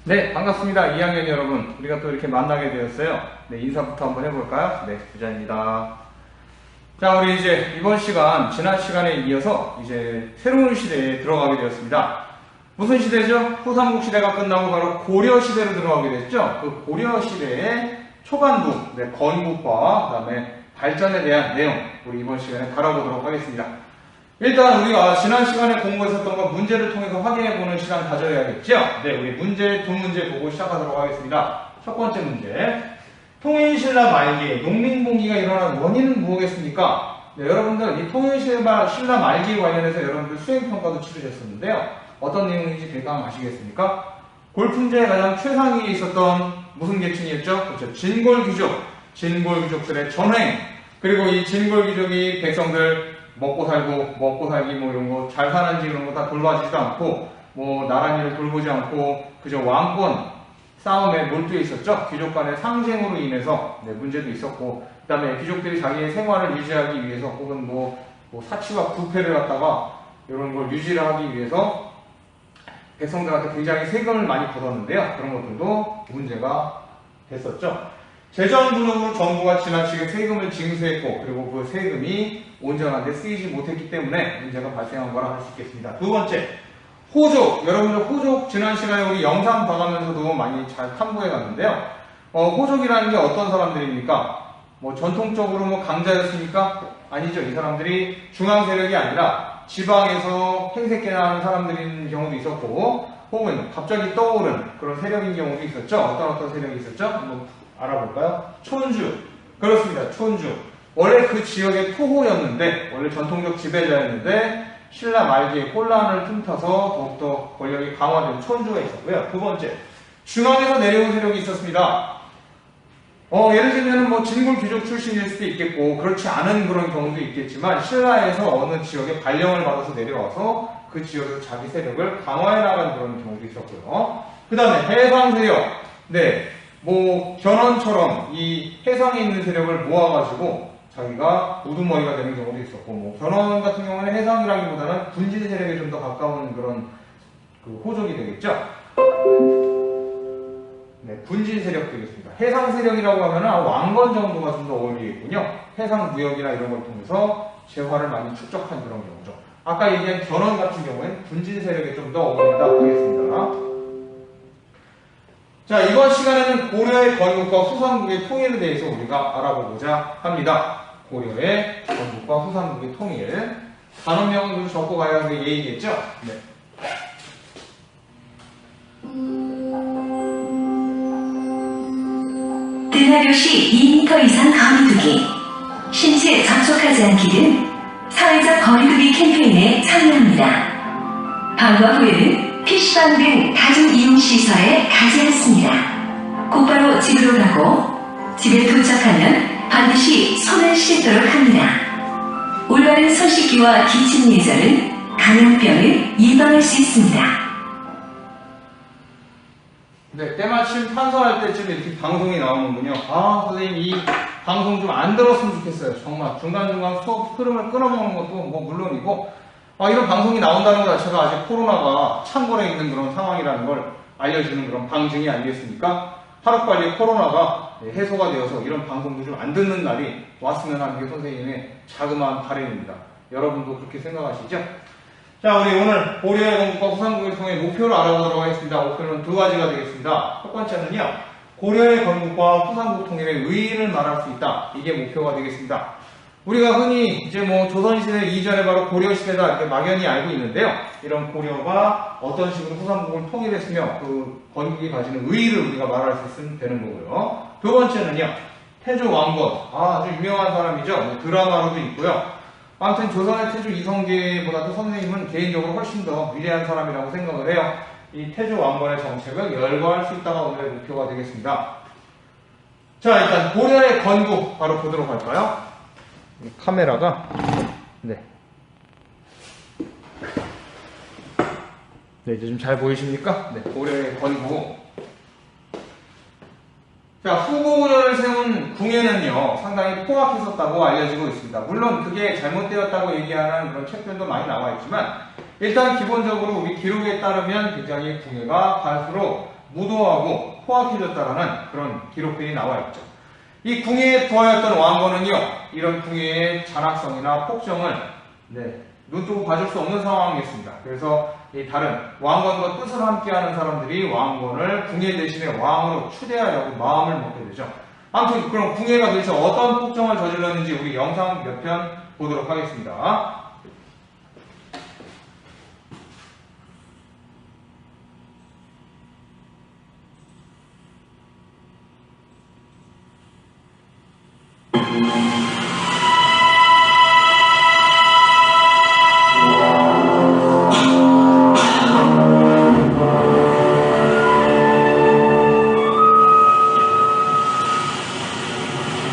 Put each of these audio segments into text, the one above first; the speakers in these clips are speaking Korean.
네, 반갑습니다. 2학년 여러분. 우리가 또 이렇게 만나게 되었어요. 네, 인사부터 한번 해볼까요? 네, 부자입니다. 자, 우리 이제 이번 시간, 지난 시간에 이어서 이제 새로운 시대에 들어가게 되었습니다. 무슨 시대죠? 후삼국 시대가 끝나고 바로 고려 시대로 들어가게 됐죠? 그 고려 시대의 초반부, 네, 건국과 그 다음에 발전에 대한 내용, 우리 이번 시간에 다뤄보도록 하겠습니다. 일단 우리가 지난 시간에 공부했었던 거 문제를 통해서 확인해보는 시간 가져야겠죠? 네, 우리 문제 두 문제 보고 시작하도록 하겠습니다. 첫 번째 문제. 통일신라 말기에 농민봉기가 일어난 원인은 무엇이겠습니까? 네, 여러분들 이 통일신라 말기 관련해서 여러분들 수행평가도 치르셨었는데요. 어떤 내용인지 대강 아시겠습니까? 골품제에 가장 최상위에 있었던 무슨 계층이었죠? 그렇죠. 진골귀족. 진골귀족들의 전횡. 그리고 이 진골귀족이 백성들 먹고 살기 뭐 이런 거 잘 사는지 이런 거 다 돌봐주지도 않고 뭐 나란히를 돌보지 않고 그저 왕권 싸움에 몰두해 있었죠. 귀족 간의 상쟁으로 인해서 네, 문제도 있었고 그 다음에 귀족들이 자기의 생활을 유지하기 위해서 혹은 뭐 사치와 부패를 갖다가 이런 걸 유지를 하기 위해서 백성들한테 굉장히 세금을 많이 걷었는데요. 그런 것들도 문제가 됐었죠. 재정부적으로 정부가 지나치게 세금을 징수했고 그리고 그 세금이 온전하게 쓰이지 못했기 때문에 문제가 발생한 거라 할 수 있겠습니다. 두 번째, 호족. 여러분들 호족 지난 시간에 우리 영상 봐가면서도 많이 잘 탐구해 갔는데요. 호족이라는 게 어떤 사람들입니까? 뭐 전통적으로 뭐 강자였습니까? 아니죠. 이 사람들이 중앙 세력이 아니라 지방에서 행색계나 하는 사람들인 경우도 있었고 혹은 갑자기 떠오른 그런 세력인 경우도 있었죠. 어떤 세력이 있었죠? 한번 알아볼까요? 촌주. 그렇습니다. 촌주. 원래 그 지역의 토호였는데 원래 전통적 지배자였는데 신라 말기에 혼란을 틈타서 더욱더 권력이 강화된 촌주가 있었고요. 두 번째, 중앙에서 내려온 세력이 있었습니다. 예를 들면 뭐 진골 귀족 출신일 수도 있겠고 그렇지 않은 그런 경우도 있겠지만 신라에서 어느 지역에 발령을 받아서 내려와서 그 지역에서 자기 세력을 강화해 나간 그런 경우도 있었고요. 그 다음에 해상 세력. 네, 뭐 견훤처럼 이 해상에 있는 세력을 모아가지고 자기가 우두머리가 되는 경우도 있었고 뭐 견훤 같은 경우는 해상이라기보다는 군진 세력에 좀 더 가까운 그런 그 호족이 되겠죠. 네, 군진 세력 되겠습니다. 해상 세력이라고 하면 왕건 정도가 좀 더 어울리겠군요. 해상 무역이나 이런 걸 통해서 재화를 많이 축적한 그런 경우죠. 아까 얘기한 견훤 같은 경우에는 군진 세력에 좀 더 어울린다 하겠습니다. 자, 이번 시간에는 고려의 건국과 후삼국의 통일에 대해서 우리가 알아보고자 합니다. 고려의 건국과 후삼국의 통일. 단어명은 적고 가야 하는 게 예의겠죠? 네. 등하교시 2m 이상 거리두기, 신체 접촉하지 않기 등 사회적 거리두기 캠페인에 참여합니다. 방과 후에는 PC방 등 다중이용시설에 가지 않습니다. 곧바로 집으로 가고 집에 도착하면 반드시 손을 씻도록 합니다. 올바른 손 씻기와 기침 예절은 감염병을 예방할 수 있습니다. 네, 때마침 탄소할 때쯤 이렇게 방송이 나오는군요. 아, 선생님 이 방송 좀 안 들었으면 좋겠어요. 정말 중간중간 수업 흐름을 끊어먹는 것도 뭐 물론이고 이런 방송이 나온다는 것 자체가 아직 코로나가 창궐해 있는 그런 상황이라는 걸 알려주는 그런 방증이 아니겠습니까? 하루빨리 코로나가 해소가 되어서 이런 방송도 좀 안 듣는 날이 왔으면 하는 게 선생님의 자그마한 바람입니다. 여러분도 그렇게 생각하시죠? 자, 우리 오늘 고려의 건국과 후삼국을 통해 목표를 알아보도록 하겠습니다. 목표는 두 가지가 되겠습니다. 첫 번째는요, 고려의 건국과 후삼국 통일의 의의를 말할 수 있다. 이게 목표가 되겠습니다. 우리가 흔히 이제 뭐 조선시대 이전에 바로 고려시대다 이렇게 막연히 알고 있는데요. 이런 고려가 어떤 식으로 후삼국을 통일했으며 그 건국이 가지는 의의를 우리가 말할 수 있으면 되는 거고요. 두 번째는요, 태조 왕건. 아주 유명한 사람이죠. 드라마로도 있고요. 아무튼 조선의 태조 이성계보다도 선생님은 개인적으로 훨씬 더 위대한 사람이라고 생각을 해요. 이 태조 왕건의 정책을 열거할 수 있다가 오늘의 목표가 되겠습니다. 자, 일단 고려의 건국 바로 보도록 할까요? 카메라가 네, 이제 좀 잘 보이십니까? 네, 고려의 건국. 자, 후고구려를 세운 궁예는요, 상당히 포악했었다고 알려지고 있습니다. 물론 그게 잘못되었다고 얘기하는 그런 책들도 많이 나와 있지만, 일단 기본적으로 우리 기록에 따르면 굉장히 궁예가 갈수록 무도하고 포악해졌다라는 그런 기록들이 나와 있죠. 이 궁예의 부하였던 왕건은요, 이런 궁예의 잔악성이나 폭정을 눈뜨고 봐줄 수 없는 상황이었습니다. 그래서 이 다른 왕건과 뜻을 함께하는 사람들이 왕건을 궁예 대신에 왕으로 추대하려고 마음을 먹게 되죠. 아무튼 그럼 궁예가 도대체 어떤 폭정을 저질렀는지 우리 영상 몇 편 보도록 하겠습니다.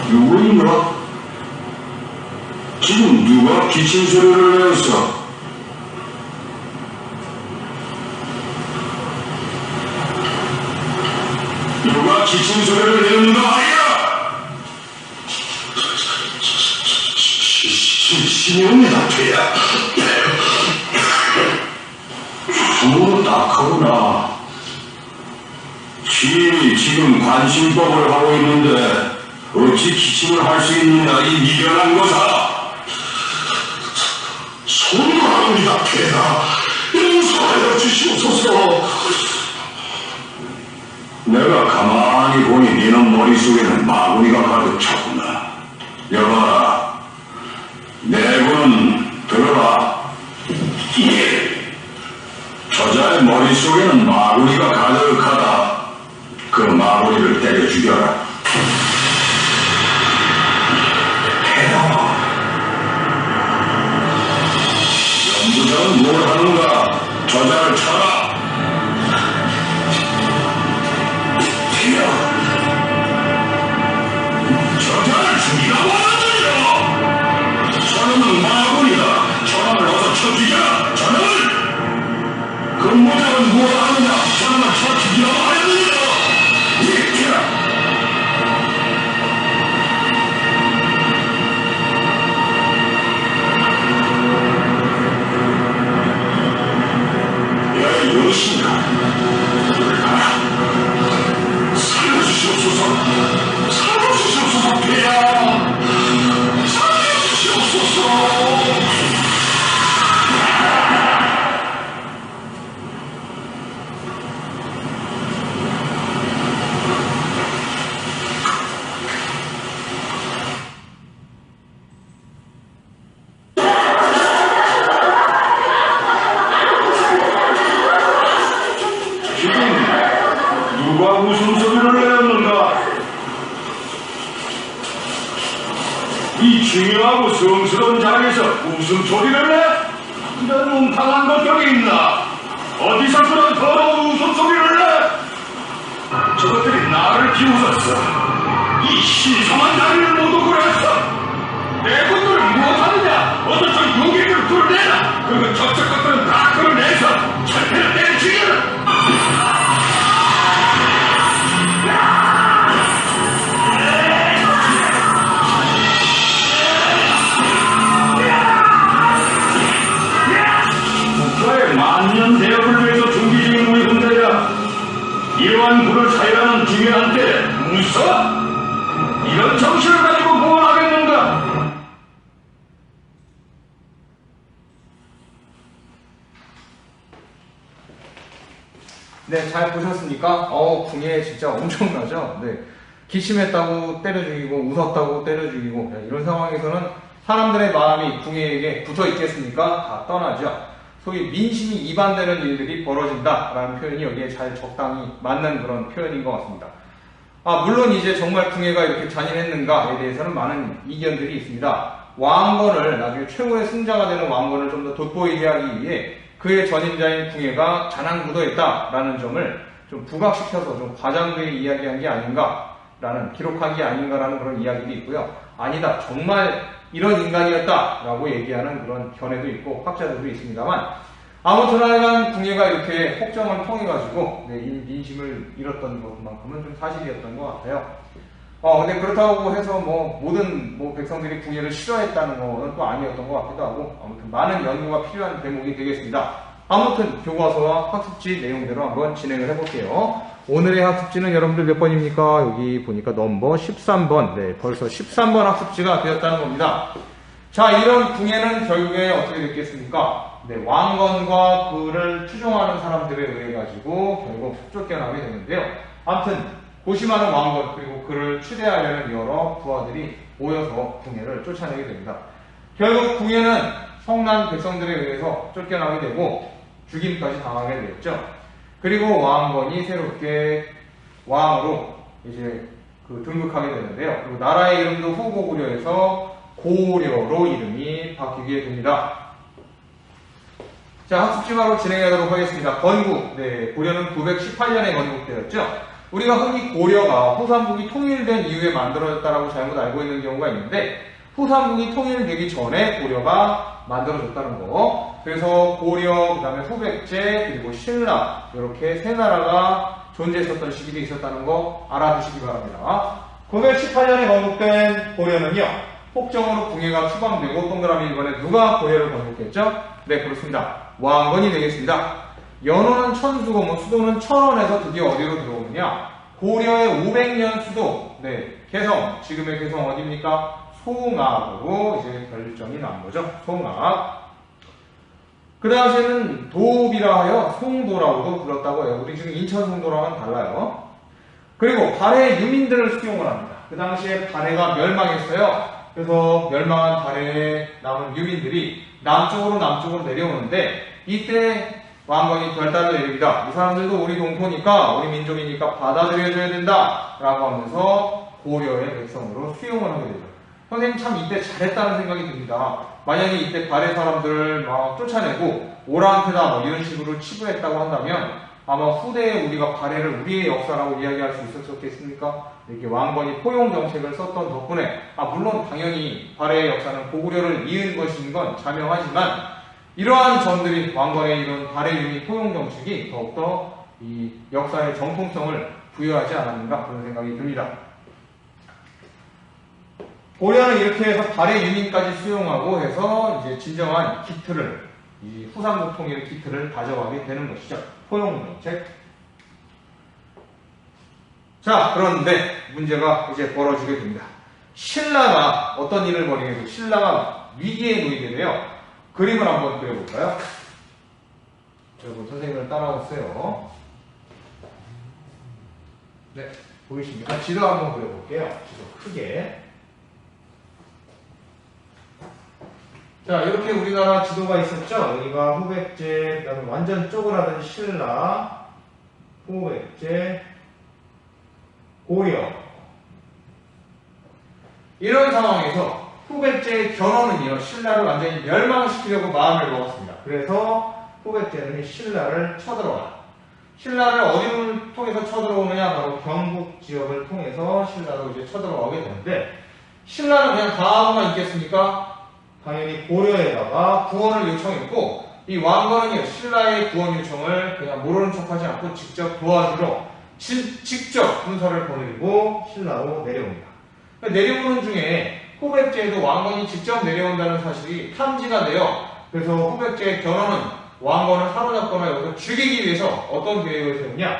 누구인가? 지금 누가 기침 소리를 내었어? 누가 기침 소리를 내는 거 아니야? 신용이다, 돼야. 아무도 딱하구나. 시인이 지금 관심법을 하고 있는데 어찌 기침을 할 수 있느냐, 이 미련한 것아. 손가락이다, 돼야. 용서하여 주시옵소서. 내가 가만히 보니 너는 머릿속에는 마구니가 가득 찼구나. 여봐라, 내군은 들어라. 예. 저자의 머릿속에는 마구니가 가득하다. 그 마구니를 때려 죽여라. 연구자는 뭘 하는가? 저자를 쳐라. 저자를 죽이라고 하느니라. 저놈은 마구니다. 저놈을 어서 쳐 죽여라. 저놈을. 근무자는 뭘 하느냐? 저놈을 쳐 죽이라고 하느니라. 이렇게라. 무엇인가? 살려주시옵소서. 살려주시옵소서. 배야, 살려주시옵소서. 누가 웃음소리를 내었는가? 이 중요하고 성스러운 자리에서 웃음소리를 내? 이런 웅탕한 것들이 있나? 어디서 그런 더러운 웃음소리를 내? 저것들이 나를 비웃었어. 이 신성한 자리를 모두 그랬어. 내 분들을 무엇하느냐? 어서 저 용객을 풀어내라. 그리고 저쪽 것들은 다 끌어내서 철폐를 내 죽여라. 국가의 만년 대업을 위해서 준비 중인 우리 군대야. 이러한 불을 사유하는 중요한데 웃어? 이런 정신을 가지고 뭘 하겠는가? 네, 잘 보셨습니까? 궁예 진짜 엄청나죠? 네. 기침했다고 때려 죽이고, 웃었다고 때려 죽이고, 이런 상황에서는 사람들의 마음이 궁예에게 붙어 있겠습니까? 다 떠나죠. 소위 민심이 이반되는 일들이 벌어진다라는 표현이 여기에 잘 적당히 맞는 그런 표현인 것 같습니다. 물론 이제 정말 궁예가 이렇게 잔인했는가에 대해서는 많은 이견들이 있습니다. 왕건을, 나중에 최고의 승자가 되는 왕건을 좀 더 돋보이게 하기 위해 그의 전임자인 궁예가 잔악무도했다라는 점을 좀 부각시켜서 좀 과장되게 이야기한 게 아닌가라는, 기록한 게 아닌가라는 그런 이야기도 있고요. 아니다, 정말 이런 인간이었다라고 얘기하는 그런 견해도 있고 학자들도 있습니다만, 아무튼 하여간 궁예가 이렇게 폭정을 통해가지고 민심을 잃었던 것만큼은 좀 사실이었던 것 같아요. 근데 그렇다고 해서 모든 백성들이 궁예를 싫어했다는 것은 또 아니었던 것 같기도 하고, 아무튼 많은 연구가 필요한 대목이 되겠습니다. 아무튼 교과서와 학습지 내용대로 한번 진행을 해볼게요. 오늘의 학습지는 여러분들 몇 번입니까? 여기 보니까 넘버 13번. 네, 벌써 13번 학습지가 되었다는 겁니다. 자, 이런 궁예는 결국에 어떻게 됐겠습니까? 네, 왕건과 그를 추종하는 사람들에 의해 가지고 결국 쫓겨나게 되는데요. 아무튼 고심하는 왕건 그리고 그를 추대하려는 여러 부하들이 모여서 궁예를 쫓아내게 됩니다. 결국 궁예는 성난 백성들에 의해서 쫓겨나게 되고 죽임까지 당하게 되었죠. 그리고 왕건이 새롭게 왕으로 이제 등극하게 되는데요. 그리고 나라의 이름도 후고구려에서 고려로 이름이 바뀌게 됩니다. 자, 학습지마로 진행하도록 하겠습니다. 건국. 네, 고려는 918년에 건국되었죠. 우리가 흔히 고려가 후삼국이 통일된 이후에 만들어졌다라고 잘못 알고 있는 경우가 있는데 후삼국이 통일되기 전에 고려가 만들어졌다는 거. 그래서 고려, 그 다음에 후백제, 그리고 신라 이렇게 세 나라가 존재했었던 시기도 있었다는 거 알아두시기 바랍니다. 918년에 건국된 고려는요. 폭정으로 궁예가 추방되고 동그라미 1번에 누가 고려를 건국했죠? 네, 그렇습니다. 왕건이 되겠습니다. 연호는 천수고 수도는 천원에서 드디어 어디로 들어오느냐? 고려의 500년 수도, 네, 개성, 지금의 개성 어디입니까? 송악으로 이제 결정이 난 거죠. 송악. 그 당시에는 도읍이라 하여 송도라고도 불렀다고 해요. 우리 지금 인천 송도랑은 달라요. 그리고 발해 유민들을 수용을 합니다. 그 당시에 발해가 멸망했어요. 그래서 멸망한 발해에 남은 유민들이 남쪽으로 내려오는데 이때 왕건이 결단을 내립니다. 이 사람들도 우리 동포니까 우리 민족이니까 받아들여줘야 된다 라고 하면서 고려의 백성으로 수용을 하게 되죠. 선생님 참 이때 잘했다는 생각이 듭니다. 만약에 이때 발해 사람들을 막 쫓아내고 오라한테다 뭐 이런 식으로 치부했다고 한다면 아마 후대에 우리가 발해를 우리의 역사라고 이야기할 수 있었겠습니까? 이렇게 왕건이 포용 정책을 썼던 덕분에 물론 당연히 발해의 역사는 고구려를 이은 것인 건 자명하지만 이러한 점들이 왕건의 이런 발해 유민 포용 정책이 더욱더 이 역사의 정통성을 부여하지 않았는가 그런 생각이 듭니다. 고려는 이렇게 해서 발해 유민까지 수용하고 해서 이제 진정한 기틀을 이 후삼국 통일의 기틀을 가져가게 되는 것이죠. 포용 정책. 자, 그런데 문제가 이제 벌어지게 됩니다. 신라가 어떤 일을 벌이게 되고 신라가 위기에 놓이게 돼요. 그림을 한번 그려볼까요? 여러분 선생님을 따라오세요. 네, 보이십니까? 지도 한번 그려볼게요. 지도 크게. 자, 이렇게 우리나라 지도가 있었죠? 여기가 후백제, 그 다음에 완전 쪼그라든 신라, 후백제, 고려. 이런 상황에서 후백제의 견훤은요, 신라를 완전히 멸망시키려고 마음을 먹었습니다. 그래서 후백제는 신라를 쳐들어와요. 신라를 어디를 통해서 쳐들어오느냐? 바로 경북 지역을 통해서 신라로 이제 쳐들어오게 되는데, 신라는 그냥 가만 있겠습니까? 당연히 고려에다가 구원을 요청했고, 이 왕건은요, 신라의 구원 요청을 그냥 모르는 척하지 않고 직접 도와주러 직접 군사를 보내고 신라로 내려옵니다. 내려오는 중에 후백제에도 왕건이 직접 내려온다는 사실이 탐지가 돼요. 그래서 후백제의 견훤은 왕건을 사로잡거나 여기서 죽이기 위해서 어떤 계획을 세우냐?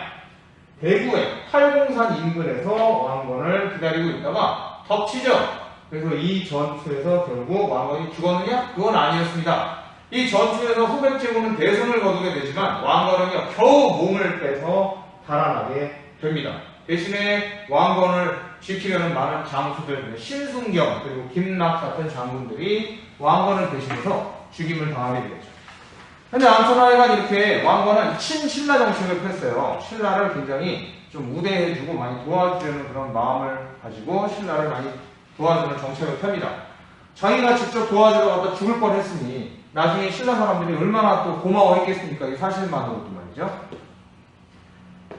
대구의 팔공산 인근에서 왕건을 기다리고 있다가 덮치죠. 그래서 이 전투에서 결국 왕건이 죽었느냐? 그건 아니었습니다. 이 전투에서 후백제군은 대승을 거두게 되지만 왕건은요 겨우 몸을 빼서 달아나게 됩니다. 대신에 왕건을 지키려는 많은 장수들, 신순경 그리고 김락 같은 장군들이 왕건을 대신해서 죽임을 당하게 되죠. 근데 아무튼 하여간 이렇게 왕건은 친신라 정책을 폈어요. 신라를 굉장히 좀 우대해주고 많이 도와주려는 그런 마음을 가지고 신라를 많이 도와주는 정책을 펴니다. 자기가 직접 도와주러 갔다 죽을 뻔했으니 나중에 신라 사람들이 얼마나 또 고마워했겠습니까? 이 사실만으로도 말이죠.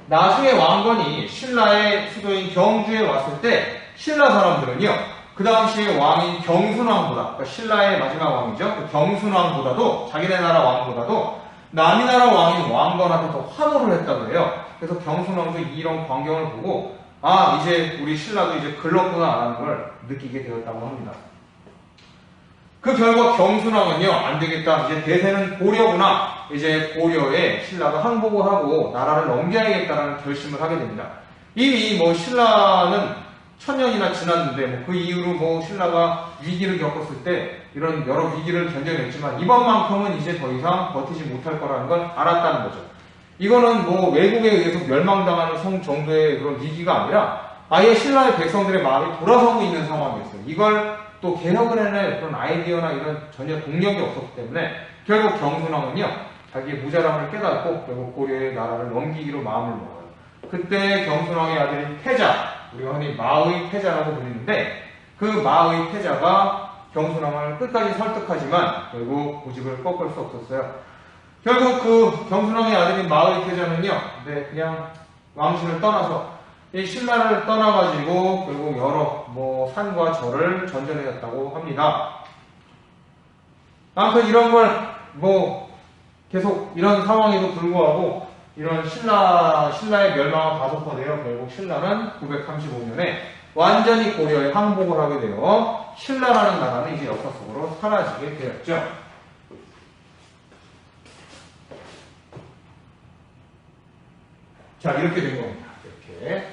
나중에 왕건이 신라의 수도인 경주에 왔을 때 신라 사람들은요 그 당시에 왕인 경순왕보다, 그러니까 신라의 마지막 왕이죠. 그 경순왕보다도 자기네 나라 왕보다도 남이 나라 왕인 왕건한테 더 환호를 했다고 해요. 그래서 경순왕도 이런 광경을 보고 이제 우리 신라도 이제 글렀구나라는 걸 느끼게 되었다고 합니다. 그 결과 경순왕은요, 안 되겠다. 이제 대세는 고려구나. 이제 고려에 신라가 항복을 하고 나라를 넘겨야겠다라는 결심을 하게 됩니다. 이미 뭐 신라는 1000년이나 지났는데 뭐 그 이후로 뭐 신라가 위기를 겪었을 때 이런 여러 위기를 견뎌냈지만 이번만큼은 이제 더 이상 버티지 못할 거라는 걸 알았다는 거죠. 이거는 뭐 외국에 의해서 멸망당하는 정도의 그런 위기가 아니라 아예 신라의 백성들의 마음이 돌아서고 있는 상황이었어요. 이걸 또 개혁을 해낼 그런 아이디어나 이런 전혀 동력이 없었기 때문에 결국 경순왕은요, 자기의 무자람을 깨닫고 결국 고려의 나라를 넘기기로 마음을 먹어요. 그때 경순왕의 아들인 태자, 우리가 흔히 마의 태자라고 불리는데 그 마의 태자가 경순왕을 끝까지 설득하지만 결국 고집을 꺾을 수 없었어요. 결국 그 경순왕의 아들인 마의 태자는요, 그냥 왕실을 떠나서 이 신라를 떠나가지고 결국 여러 뭐 산과 절을 전전해졌다고 합니다. 아무튼 이런 걸 뭐 계속 이런 상황에도 불구하고 이런 신라의 멸망은 가속화되어 결국 신라는 935년에 완전히 고려에 항복을 하게 되어 신라라는 나라는 이제 역사 속으로 사라지게 되었죠. 자, 이렇게 된 겁니다. 이렇게.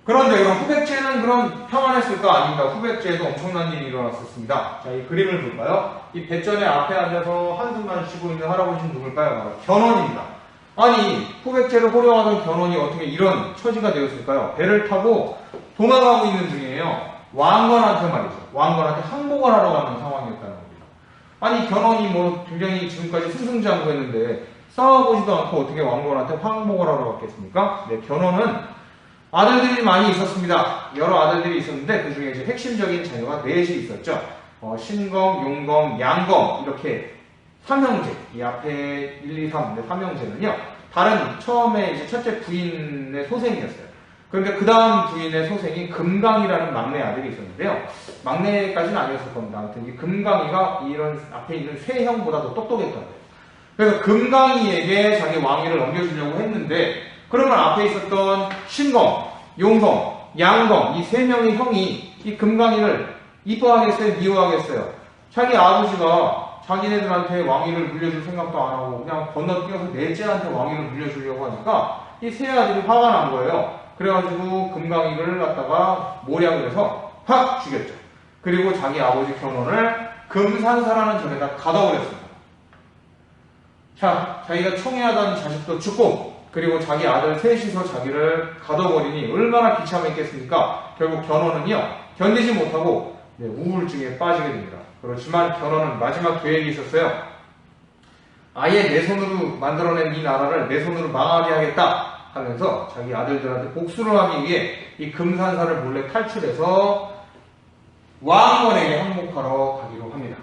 그런데 그럼 후백제는 그럼 평안했을까? 아닙니다. 후백제에도 엄청난 일이 일어났었습니다. 자, 이 그림을 볼까요? 이 배전에 앞에 앉아서 한숨만 쉬고 있는 할아버지는 누굴까요? 바로 견훤입니다. 아니, 후백제를 호령하던 견훤이 어떻게 이런 처지가 되었을까요? 배를 타고 도망가고 있는 중이에요. 왕건한테 말이죠. 왕건한테 항복을 하러 가는 상황이었다는 겁니다. 아니, 견훤이 뭐 굉장히 지금까지 승승장구했는데 싸워보지도 않고 어떻게 왕건한테 항복을 하러 갔겠습니까? 네, 견훤은 아들들이 많이 있었습니다. 여러 아들들이 있었는데 그 중에 이제 핵심적인 자녀가 넷이 있었죠. 신검, 용검, 양검 이렇게 삼형제. 이 앞에 1, 2, 3, 네, 삼형제는요. 다른 처음에 이제 첫째 부인의 소생이었어요. 그런데 그 다음 부인의 소생이 금강이라는 막내 아들이 있었는데요. 막내까지는 아니었을 겁니다. 아무튼 이 금강이가 이런 앞에 있는 세 형보다도 똑똑했던 거예요. 그래서 금강이에게 자기 왕위를 넘겨주려고 했는데 그러면 앞에 있었던 신검, 용검, 양검 이 세 명의 형이 이 금강이를 이뻐하겠어요? 미워하겠어요? 자기 아버지가 자기네들한테 왕위를 물려줄 생각도 안 하고 그냥 건너뛰어서 넷째한테 왕위를 물려주려고 하니까 이 세 아들이 화가 난 거예요. 그래가지고 금강이를 갖다가 모략을 해서 확 죽였죠. 그리고 자기 아버지 견훤을 금산사라는 절에다 가둬버렸습니다. 자, 자기가 총애하던 자식도 죽고 그리고 자기 아들 셋이서 자기를 가둬버리니 얼마나 비참했겠습니까? 결국 견훤은요, 견디지 못하고 우울증에 빠지게 됩니다. 그렇지만 견훤은 마지막 계획이 있었어요. 아예 내 손으로 만들어낸 이 나라를 내 손으로 망하게 하겠다 하면서 자기 아들들한테 복수를 하기 위해 이 금산사를 몰래 탈출해서 왕건에게 항복하러 가기로 합니다.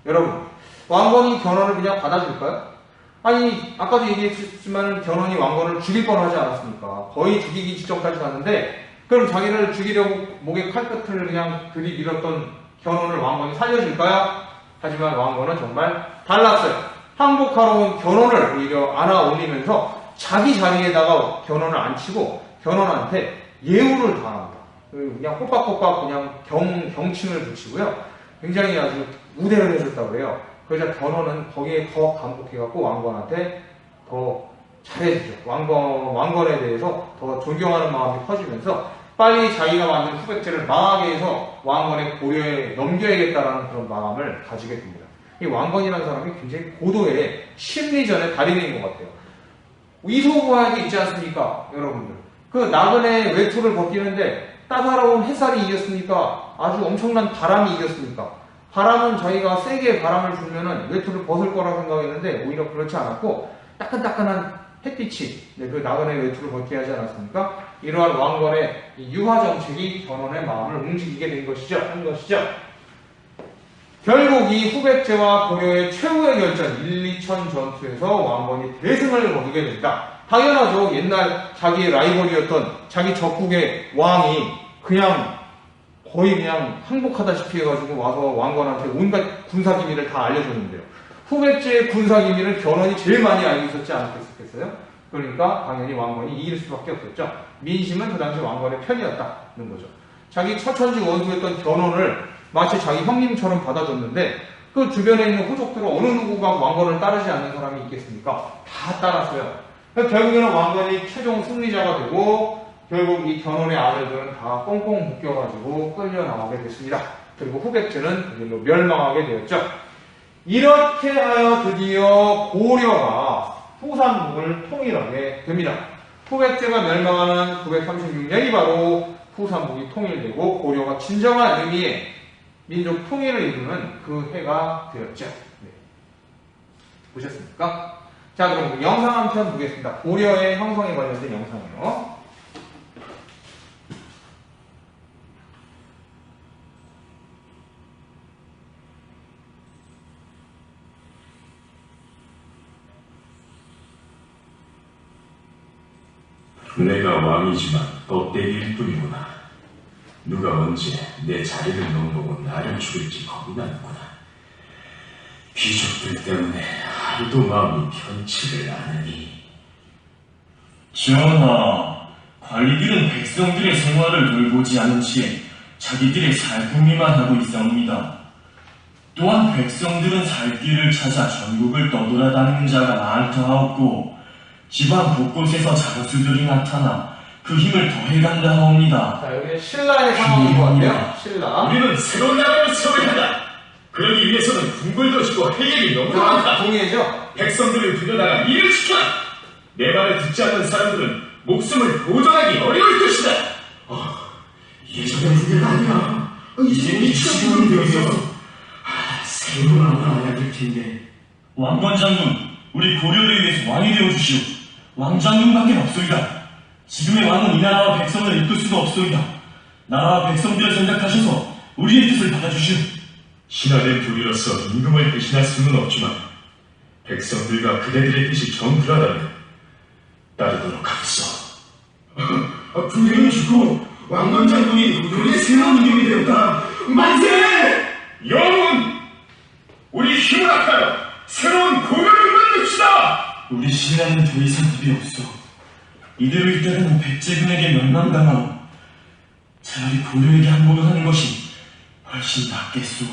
여러분, 왕건이 견훤을 그냥 받아줄까요? 아니, 아까도 얘기했지만 견훤이 왕건을 죽일 뻔하지 않았습니까? 거의 죽이기 직전까지 갔는데 그럼 자기를 죽이려고 목에 칼끝을 그냥 들이밀었던 견훤을 왕건이 살려줄까요? 하지만 왕건은 정말 달랐어요. 항복하러 온 견훤을 오히려 안아 올리면서 자기 자리에다가 견훤을 앉히고 견훤한테 예우를 당합니다. 그냥 꼬박꼬박 그냥 경칭을 붙이고요. 굉장히 아주 우대를 해줬다고 그래요. 그러자 견훤은 거기에 더 감복해갖고 왕건한테 더 잘해주죠. 왕건에 대해서 더 존경하는 마음이 커지면서 빨리 자기가 만든 후백제를 망하게 해서 왕건의 고려에 넘겨야겠다라는 그런 마음을 가지게 됩니다. 이 왕건이라는 사람이 굉장히 고도의 심리전의 달인인 것 같아요. 이소부화에도 있지 않습니까? 여러분들. 그 나그네 외투를 벗기는데 따사로운 햇살이 이겼습니까? 아주 엄청난 바람이 이겼습니까? 바람은 자기가 세게 바람을 불면은 외투를 벗을 거라 생각했는데 오히려 그렇지 않았고 따끈따끈한 햇빛이 그 나그네 외투를 벗게 하지 않았습니까? 이러한 왕건의 유화 정책이 견훤의 마음을 움직이게 된 것이죠. 한 것이죠. 결국 이 후백제와 고려의 최후의 결전 1, 2천 전투에서 왕건이 대승을 거두게 됩니다. 당연하죠. 옛날 자기의 라이벌이었던 자기 적국의 왕이 그냥 거의 그냥 항복하다시피 해가지고 와서 왕건한테 온갖 군사기밀을 다 알려줬는데요. 후백제의 군사기밀을 견훤이 제일 많이 알고 있었지 않겠어요? 그러니까 당연히 왕건이 이길 수밖에 없었죠. 민심은 그 당시 왕건의 편이었다는 거죠. 자기 처천지 원수였던 견훤을 마치 자기 형님처럼 받아줬는데 그 그 주변에 있는 호족들은 어느 누구가 왕건을 따르지 않는 사람이 있겠습니까? 다 따랐어요. 결국에는 왕건이 최종 승리자가 되고 결국 이 견훤의 아들들은 다 꽁꽁 묶여가지고 끌려 나오게 됐습니다. 그리고 후백제는 멸망하게 되었죠. 이렇게 하여 드디어 고려가 후삼국을 통일하게 됩니다. 후백제가 멸망하는 936년이 바로 후삼국이 통일되고 고려가 진정한 의미의 민족 통일을 이루는 그 해가 되었죠. 네. 보셨습니까? 자, 그럼 영상 한 편 보겠습니다. 고려의 형성에 관련된 영상이요. 내가 왕이지만 껍데기일 뿐이구나. 누가 언제 내 자리를 넘보고 나를 죽일지 겁이 나는구나. 귀족들 때문에 하루도 마음이 편치를 않으니. 전하, 관리들은 백성들의 생활을 돌보지 않은 채 자기들의 살궁리만 하고 있사옵니다. 또한 백성들은 살 길을 찾아 전국을 떠돌아다니는 자가 많다 하옵고 지방 곳곳에서 장수들이 나타나 그 힘을 더해간다 하옵니다. 자, 여기 신라의 상황인 것 같아요. 신라. 우리는 새로운 나라를 세워야 한다. 그러기 위해서는 궁궐도시고 해역이 너무 많다. 동의해죠? 백성들을 들여다가 일을 시켜라. 내 말을 듣지 않는 사람들은 목숨을 보존하기 어려울 것이다. 예전의 후배가 아니야. 이제 이 지금은 되어서 새로운 나라가 와야 될 텐데. 왕건 장군, 우리 고려를 위해서 왕이 되어주시오. 왕장군밖에 없소이다. 지금의 왕은 이 나라와 백성을 이끌 수도 없소이다. 나라와 백성들을 생각하셔서 우리의 뜻을 받아주시오. 신하된 부류로서 임금을 대신할 수는 없지만 백성들과 그대들의 뜻이 정플하다면 따르도록 하겠소. 분명히 죽고 왕건 장군이 우리의 새로운 임금이 되었다. 만세! 영웅! 우리 힘을 합하여 새로운 고려를 만듭시다! 우리 신라는 더 이상 입이 없어. 이대로 있다가는 백제군에게 멸망당하오. 차라리 고려에게 항복을 하는 것이 훨씬 낫겠소.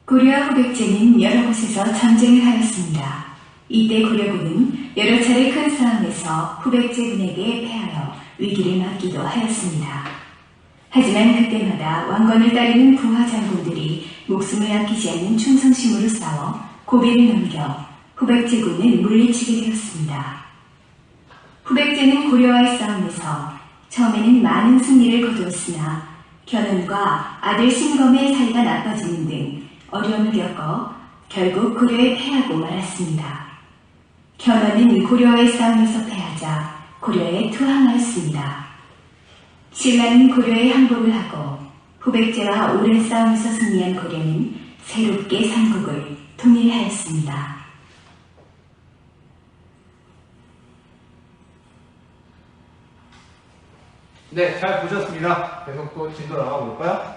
고려와 후백제는 여러 곳에서 전쟁을 하였습니다. 이때 고려군은 여러 차례 큰 싸움에서 후백제군에게 패하여 위기를 맞기도 하였습니다. 하지만 그때마다 왕건을 따르는 부하 장군들이 목숨을 아끼지 않는 충성심으로 싸워 고비를 넘겨 후백제군은 물리치게 되었습니다. 후백제는 고려와의 싸움에서 처음에는 많은 승리를 거두었으나 견훤과 아들 신검의 사이가 나빠지는 등 어려움을 겪어 결국 고려에 패하고 말았습니다. 견훤은 고려와의 싸움에서 패하자 고려에 투항하였습니다. 신라는 고려에 항복을 하고 후백제와 오랜 싸움에서 승리한 고려는 새롭게 삼국을 통일하였습니다. 네, 잘 보셨습니다. 계속 또 진도 나가볼까요?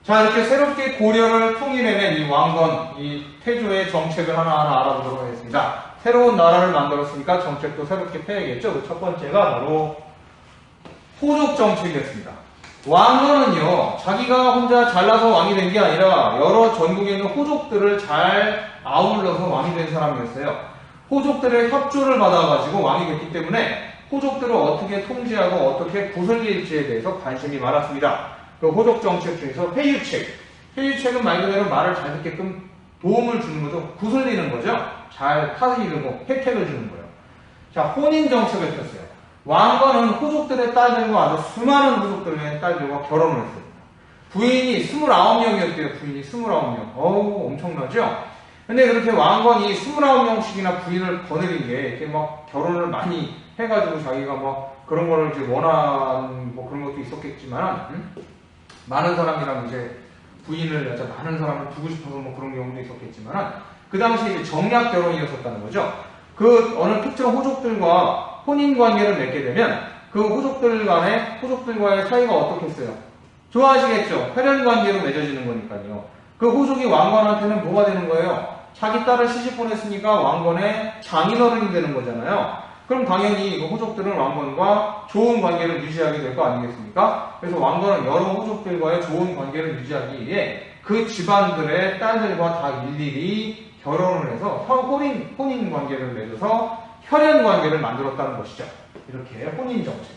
자, 이렇게 새롭게 고려를 통일해낸 이 왕건, 이 태조의 정책을 하나하나 알아보도록 하겠습니다. 새로운 나라를 만들었으니까 정책도 새롭게 펴야겠죠. 그 첫 번째가 바로 호족 정책이었습니다. 왕건은요, 자기가 혼자 잘나서 왕이 된 게 아니라 여러 전국에 있는 호족들을 잘 아울러서 왕이 된 사람이었어요. 호족들의 협조를 받아가지고 왕이 됐기 때문에 호족들을 어떻게 통제하고 어떻게 부슬릴지에 대해서 관심이 많았습니다. 그 호족 정책 중에서 회유책. 회유책은 말 그대로 말을 잘 듣게끔 도움을 주는 거죠. 구슬리는 거죠. 잘 타이르고 혜택을 주는 거예요. 자, 혼인 정책을 폈어요. 왕건은 호족들의 딸들과 아주 수많은 호족들의 딸들과 결혼을 했습니다. 부인이 29명이었대요. 부인이 29명. 어우, 엄청나죠? 근데 그렇게 왕건이 29명씩이나 부인을 거느린 게 이렇게 막 결혼을 많이 해가지고 자기가 막 그런 거를 이제 원하는 뭐 그런 것도 있었겠지만, 많은 사람이랑 이제 부인을 많은 사람을 두고 싶어서 뭐 그런 경우도 있었겠지만, 그 당시에 이제 정략 결혼이었었다는 거죠. 그 어느 특정 호족들과 혼인 관계를 맺게 되면 그 호족들과의 사이가 어떻겠어요? 좋아하시겠죠? 혈연 관계로 맺어지는 거니까요. 그 호족이 왕건한테는 뭐가 되는 거예요? 자기 딸을 시집 보냈으니까 왕건의 장인어른이 되는 거잖아요. 그럼 당연히 그 호족들은 왕건과 좋은 관계를 유지하게 될 거 아니겠습니까? 그래서 왕건은 여러 호족들과의 좋은 관계를 유지하기 위해 그 집안들의 딸들과 다 일일이 결혼을 해서 혼인 관계를 맺어서 혈연 관계를 만들었다는 것이죠. 이렇게 혼인 정책.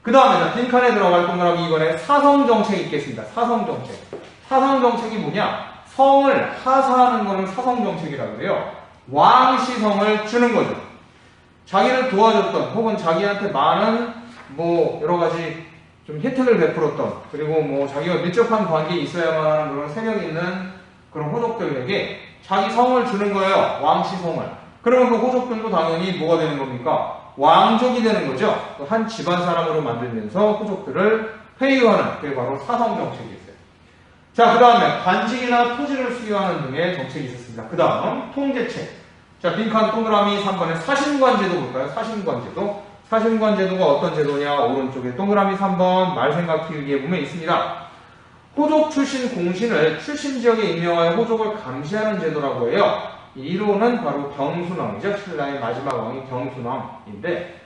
그 다음에 빈칸에 들어갈 동그라미 이번에 사성 정책이 있겠습니다. 사성 정책. 사성 정책이 뭐냐? 성을 하사하는 것을 사성 정책이라고 해요. 왕시성을 주는 거죠. 자기를 도와줬던 혹은 자기한테 많은 여러 가지 좀 혜택을 베풀었던 그리고 자기가 밀접한 관계에 있어야만 하는 그런 세력이 있는 그런 호족들에게 자기 성을 주는 거예요. 왕시성을. 그러면 그 호족들도 당연히 뭐가 되는 겁니까? 왕족이 되는 거죠. 한 집안 사람으로 만들면서 호족들을 회유하는 그게 바로 사성 정책이었어요. 자, 그 다음에 관직이나 토지를 수여하는 등의 정책이 있었습니다. 그 다음 통제책. 자, 빈칸 동그라미 3번에 사신관제도 볼까요? 사신관제도. 사신관제도가 어떤 제도냐? 오른쪽에 동그라미 3번 말생각 키우기에 보면 있습니다. 호족 출신 공신을 출신 지역에 임명하여 호족을 감시하는 제도라고 해요. 이로는 바로 경순왕이죠. 신라의 마지막 왕이 경순왕인데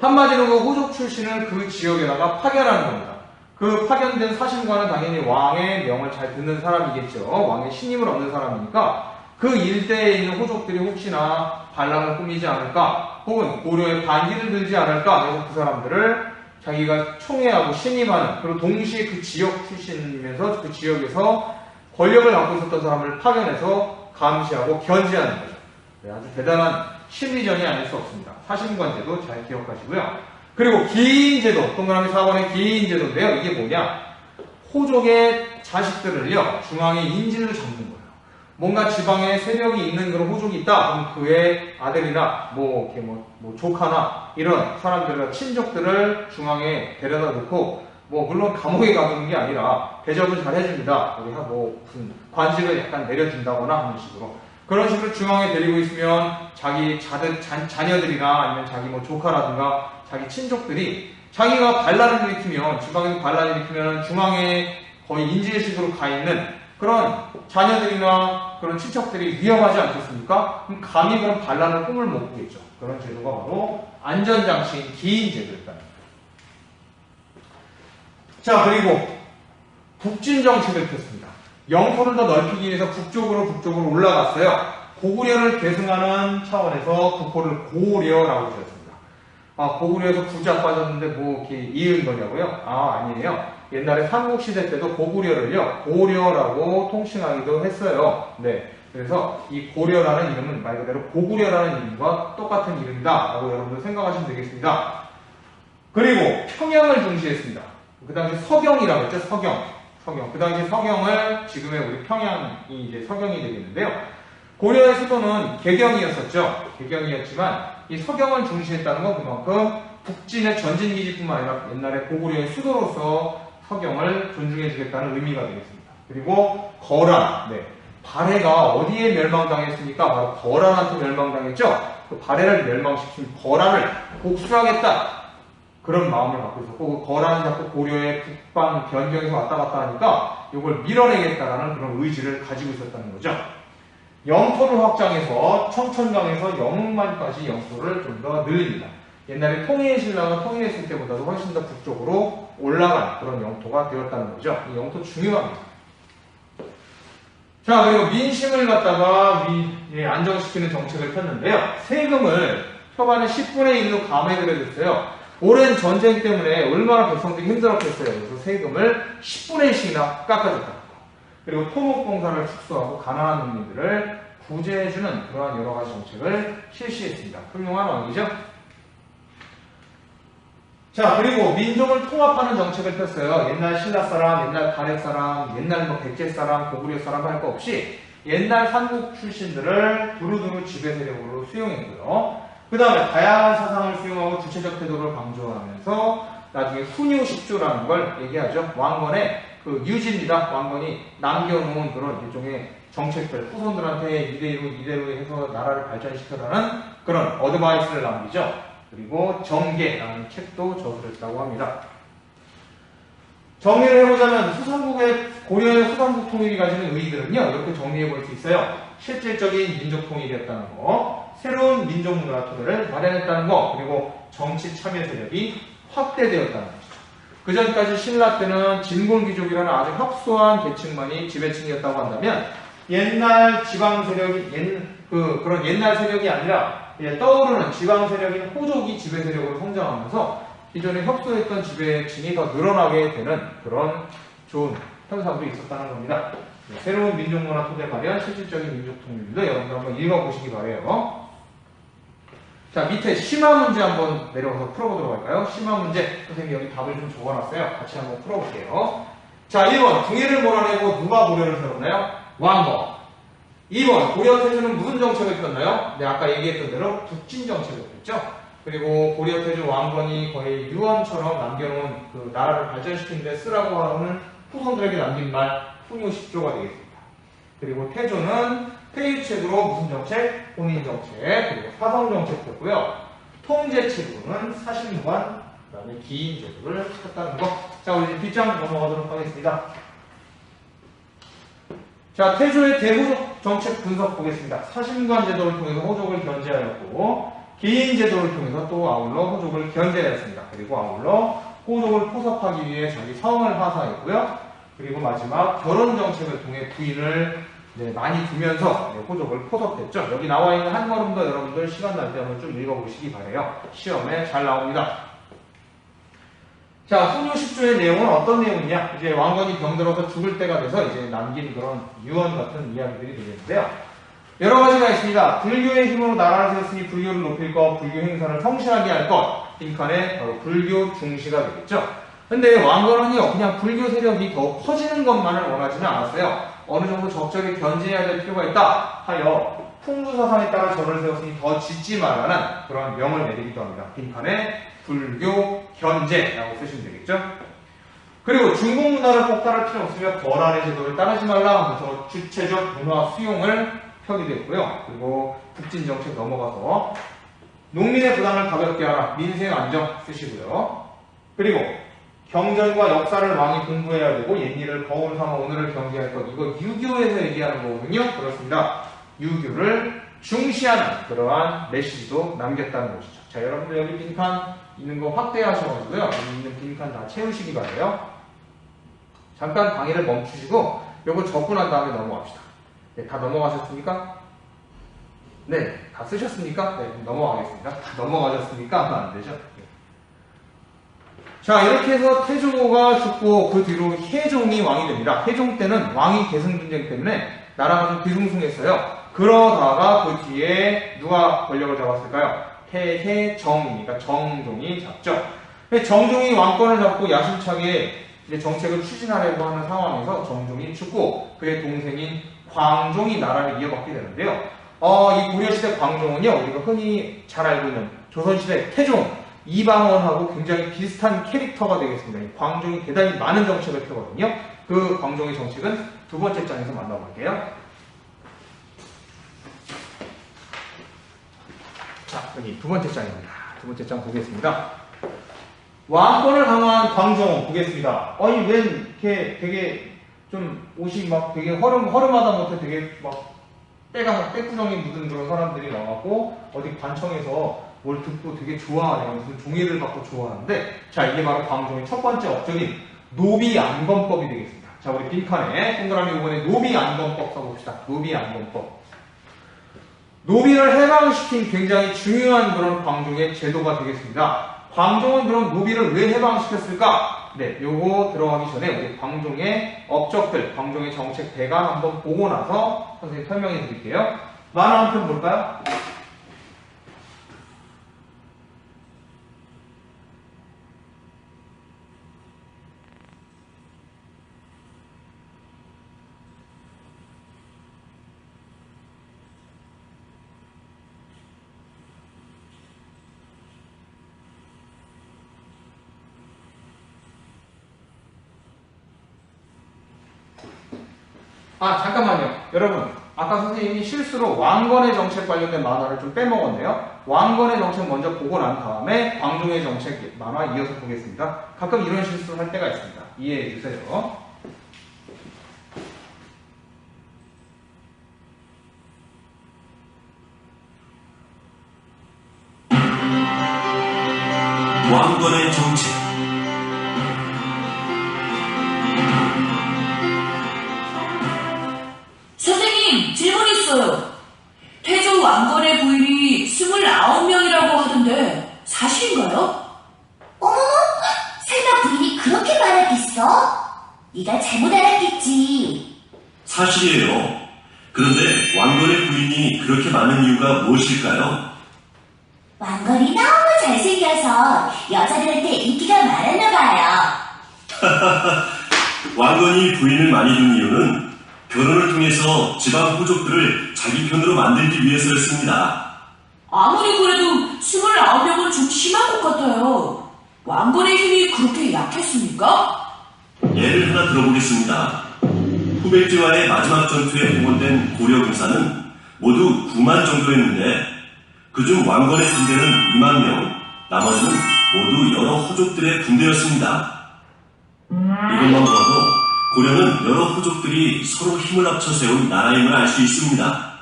한마디로 그 호족 출신을 그 지역에다가 파견하는 겁니다. 그 파견된 사신관은 당연히 왕의 명을 잘 듣는 사람이겠죠. 왕의 신임을 얻는 사람이니까 그 일대에 있는 호족들이 혹시나 반란을 꾸미지 않을까 혹은 고려에 반기를 들지 않을까 해서 그 사람들을 자기가 총애하고 신임하는 그리고 동시에 그 지역 출신이면서 그 지역에서 권력을 갖고 있었던 사람을 파견해서 감시하고 견제하는 거죠. 네, 아주 대단한 심리전이 아닐 수 없습니다. 사신관제도 잘 기억하시고요. 그리고 기인제도, 동그라미 4번의 기인제도인데요. 이게 뭐냐? 호족의 자식들을요, 중앙에 인질로 잡는 거예요. 뭔가 지방에 세력이 있는 그런 호족이 있다. 그럼 그의 아들이나 조카나 이런 사람들과 친족들을 중앙에 데려다 놓고 물론 감옥에 가두는 게 아니라 대접을 잘 해줍니다. 우리가 무슨 관직을 약간 내려준다거나 하는 식으로 그런 식으로 중앙에 데리고 있으면 자기 자녀들이나 아니면 자기 조카라든가 자기 친족들이 자기가 반란을 일으키면 지방에서 반란을 일으키면 중앙에 거의 인질식으로 가 있는 그런 자녀들이나 그런 친척들이 위험하지 않겠습니까? 그럼 감히 그런 반란을 꿈을 못 꾸겠죠. 그런 제도가 바로 안전장치인 기인제도였다. 자, 그리고 북진정책을 폈습니다. 영토를 더 넓히기 위해서 북쪽으로 올라갔어요. 고구려를 계승하는 차원에서 국호를 고려라고 지었습니다. 고구려에서 구자 빠졌는데 이렇게 이은 거냐고요? 아니에요. 옛날에 삼국시대 때도 고구려를요, 고려라고 통칭하기도 했어요. 네. 그래서 이 고려라는 이름은 말 그대로 고구려라는 이름과 똑같은 이름이다. 라고 여러분들 생각하시면 되겠습니다. 그리고 평양을 중시했습니다. 그 당시 서경이라고 했죠, 서경. 그 당시 서경을 지금의 우리 평양이 이제 서경이 되겠는데요. 고려의 수도는 개경이었었죠. 개경이었지만 이 서경을 중시했다는 건 그만큼 북진의 전진기지뿐만 아니라 옛날에 고구려의 수도로서 서경을 존중해 주겠다는 의미가 되겠습니다. 그리고 거란, 발해가 어디에 멸망당했습니까? 바로 거란한테 멸망당했죠. 그 발해를 멸망시킨 거란을 복수하겠다. 그런 마음을 갖고 있었고 그 거란이 자꾸 고려의 북방 변경에서 왔다 갔다 하니까 이걸 밀어내겠다라는 그런 의지를 가지고 있었다는 거죠. 영토를 확장해서 청천강에서 영흥만까지 영토를 좀 더 늘립니다. 옛날에 통일신라가 통일했을 때보다도 훨씬 더 북쪽으로 올라간 그런 영토가 되었다는 거죠. 이 영토 중요합니다. 자, 그리고 민심을 갖다가 안정시키는 정책을 폈는데요. 세금을 초반에 10분의 1로 감액을 해줬어요. 오랜 전쟁 때문에 얼마나 백성들이 힘들었겠어요. 그래서 세금을 10분의 1씩이나 깎아줬다. 그리고 토목봉사를 축소하고 가난한 농민들을 구제해주는 그러한 여러 가지 정책을 실시했습니다. 훌륭한 왕이죠. 자, 그리고 민족을 통합하는 정책을 폈어요. 옛날 신라 사람, 옛날 발해 사람, 옛날 백제 사람, 고구려 사람 할 거 없이 옛날 삼국 출신들을 두루두루 지배 세력으로 수용했고요. 그 다음에 다양한 사상을 수용하고 주체적 태도를 강조하면서 나중에 훈유식주라는 걸 얘기하죠. 왕건의 그 유지입니다. 왕건이 남겨놓은 그런 일종의 정책들, 후손들한테 이대로 해서 나라를 발전시켜라는 그런 어드바이스를 남기죠. 그리고 정계라는 책도 저술했다고 합니다. 정리를 해보자면 고려의 수삼국 통일이 가지는 의의들은요, 이렇게 정리해 볼 수 있어요. 실질적인 민족 통일이었다는 거, 새로운 민족 문화 토대를 마련했다는 거, 그리고 정치 참여 세력이 확대되었다는 것이죠. 그 전까지 신라 때는 진골귀족이라는 아주 협소한 계층만이 지배층이었다고 한다면 옛날 지방 세력이 그런 옛날 세력이 아니라 떠오르는 지방 세력인 호족이 지배 세력으로 성장하면서 기존에 협소했던 지배층이 더 늘어나게 되는 그런 좋은 현상도 있었다는 겁니다. 새로운 민족문화 토대 발현, 실질적인 민족 통일도 여러분들 한번 읽어보시기 바래요. 자, 밑에 심화 문제 한번 내려가서 풀어보도록 할까요? 심화 문제. 선생님이 여기 답을 좀 적어놨어요. 같이 한번 풀어볼게요. 자, 1번. 궁예를 몰아내고 누가 고려를 세웠나요? 왕거. 2번. 고려 태조는 무슨 정책을 폈나요? 네, 아까 얘기했던 대로 북진 정책을 폈죠. 그리고 고려 태조 왕건이 거의 유언처럼 남겨놓은 그 나라를 발전시키는 데 쓰라고 하는 후손들에게 남긴 말 훈요 10조가 되겠습니다. 그리고 태조는 퇴위책으로 무슨 정책? 혼인정책, 그리고 사성정책 폈고요. 통제책으로는 사신관, 그 다음에 기인제도를 폈다는 거. 자, 우리 이제 뒷장 넘어가도록 하겠습니다. 자, 태조의 대호족 정책 분석 보겠습니다. 사신관 제도를 통해서 호족을 견제하였고, 기인제도를 통해서 또 아울러 호족을 견제하였습니다. 그리고 아울러 호족을 포섭하기 위해 자기 성을 하사했고요. 그리고 마지막 결혼정책을 통해 부인을 많이 두면서 호족을 포섭했죠. 여기 나와 있는 한 걸음도 여러분들 시간 날 때 한번 좀 읽어보시기 바래요. 시험에 잘 나옵니다. 자, 훈요 10조의 내용은 어떤 내용이냐? 이제 왕건이 병들어서 죽을 때가 돼서 이제 남긴 그런 유언 같은 이야기들이 되겠는데요. 여러 가지가 있습니다. 불교의 힘으로 나라를 세웠으니 불교를 높일 것, 불교 행사를 성실하게 할 것. 빈칸에 바로 불교 중시가 되겠죠. 근데 왕건은요, 그냥 불교 세력이 더 커지는 것만을 원하지는 않았어요. 어느 정도 적절히 견제해야 될 필요가 있다 하여 풍수사상에 따라 절을 세웠으니 더 짓지 말라는 그런 명을 내리기도 합니다. 빈칸에 불교 견제라고 쓰시면 되겠죠. 그리고 중국 문화를 폭발할 필요 없으며 거란의 제도를 따르지 말라 하면서 주체적 문화 수용을 펴기도 했고요. 그리고 북진 정책 넘어가서 농민의 부담을 가볍게 하라, 민생 안정 쓰시고요. 그리고 경전과 역사를 왕이 공부해야 되고 옛일을 거울 삼아 오늘을 경계할 것. 이거 유교에서 얘기하는 거거든요. 그렇습니다. 유교를 중시하는 그러한 메시지도 남겼다는 것이죠. 자, 여러분들 여기 빈칸 있는 거 확대하셔가지고요. 여기 있는 빈칸 다 채우시기 바래요. 잠깐 강의를 멈추시고 요거 적고 난 다음에 넘어갑시다. 네, 다 넘어가셨습니까? 네, 다 쓰셨습니까? 네, 넘어가겠습니다. 다 넘어가셨습니까? 하면 안 되죠. 자, 이렇게 해서 태조가 죽고 그 뒤로 혜종이 왕이 됩니다. 혜종 때는 왕위 계승 분쟁 때문에 나라가 좀 뒤숭숭했어요. 그러다가 그 뒤에 누가 권력을 잡았을까요? 태혜정이니까 정종이 잡죠. 정종이 왕권을 잡고 야심차게 이제 정책을 추진하려고 하는 상황에서 정종이 죽고 그의 동생인 광종이 나라를 이어받게 되는데요. 이 고려시대 광종은요, 우리가 흔히 잘 알고 있는 조선시대 태종, 이방원하고 굉장히 비슷한 캐릭터가 되겠습니다. 이 광종이 대단히 많은 정책을 펴거든요. 그 광종의 정책은 두 번째 장에서 만나볼게요. 자, 여기 두 번째 장입니다. 두 번째 장 보겠습니다. 왕권을 강화한 광종 보겠습니다. 아니, 웬 이렇게 되게 좀 옷이 막 되게 허름하다 못해 되게 막 때구정이 묻은 그런 사람들이 나왔고 어디 관청에서 뭘 듣고 되게 좋아하네요. 무슨 종이를 받고 좋아하는데, 자, 이게 바로 광종의 첫 번째 업적인 노비안건법이 되겠습니다. 자, 우리 빈칸에 동그라미 5번에 노비안건법 써봅시다. 노비안건법. 노비를 해방시킨 굉장히 중요한 그런 광종의 제도가 되겠습니다. 광종은 그럼 노비를 왜 해방시켰을까? 네, 요거 들어가기 전에 우리 광종의 업적들, 광종의 정책 대강 한번 보고 나서 선생님 설명해 드릴게요. 만화 한 편 볼까요? 잠깐만요. 여러분, 아까 선생님이 실수로 왕건의 정책 관련된 만화를 좀 빼먹었네요. 왕건의 정책 먼저 보고 난 다음에 광종의 정책 만화 이어서 보겠습니다. 가끔 이런 실수를 할 때가 있습니다. 이해해 주세요. 왕건의 정책 네가 잘못 알았겠지. 사실이에요. 그런데 왕건의 부인이 그렇게 많은 이유가 무엇일까요? 왕건이 너무 잘생겨서 여자들한테 인기가 많았나 봐요. 왕건이 부인을 많이 둔 이유는 결혼을 통해서 지방 호족들을 자기 편으로 만들기 위해서였습니다. 아무리 그래도 29명은 좀 심한 것 같아요. 왕건의 힘이 그렇게 약했습니까? 예를 하나 들어보겠습니다. 후백제와의 마지막 전투에 동원된 고려 군사는 모두 9만 정도였는데 그중 왕건의 군대는 2만 명, 나머지는 모두 여러 호족들의 군대였습니다. 이것만 보아도 고려는 여러 호족들이 서로 힘을 합쳐 세운 나라임을 알 수 있습니다.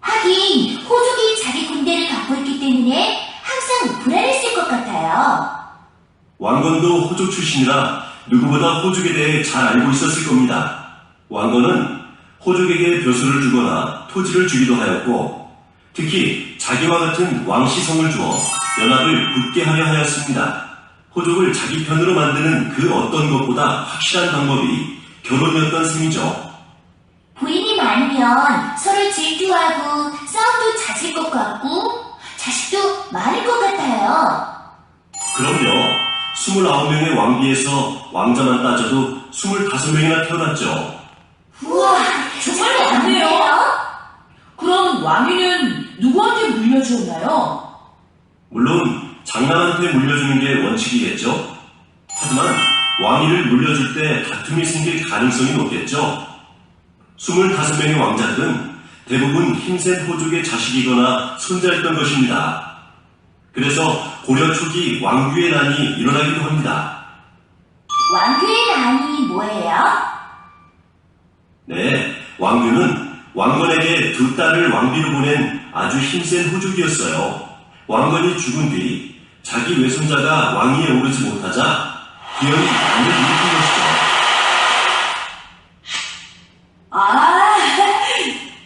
하긴 호족이 자기 군대를 갖고 있기 때문에 항상 불안했을 것 같아요. 왕건도 호족 출신이라 누구보다 호족에 대해 잘 알고 있었을 겁니다. 왕건은 호족에게 벼슬을 주거나 토지를 주기도 하였고 특히 자기와 같은 왕시성을 주어 연합을 굳게 하려 하였습니다. 호족을 자기 편으로 만드는 그 어떤 것보다 확실한 방법이 결혼이었던 셈이죠. 부인이 많으면 서로 질투하고 싸움도 잦을 것 같고 자식도 많을 것 같아요. 그럼요. 29명의 왕비에서 왕자만 따져도 25명이나 태어났죠. 우와, 정말 많네요. 그럼 왕위는 누구한테 물려주었나요? 물론 장남한테 물려주는 게 원칙이겠죠. 하지만 왕위를 물려줄 때 다툼이 생길 가능성이 높겠죠. 25명의 왕자들은 대부분 힘센 호족의 자식이거나 손자였던 것입니다. 그래서 고려 초기 왕규의 난이 일어나기도 합니다. 왕규의 난이 뭐예요? 네, 왕규는 왕건에게 두 딸을 왕비로 보낸 아주 힘센 호족이었어요. 왕건이 죽은 뒤 자기 외손자가 왕위에 오르지 못하자 기어이 난을 일으킨 것이죠. 아,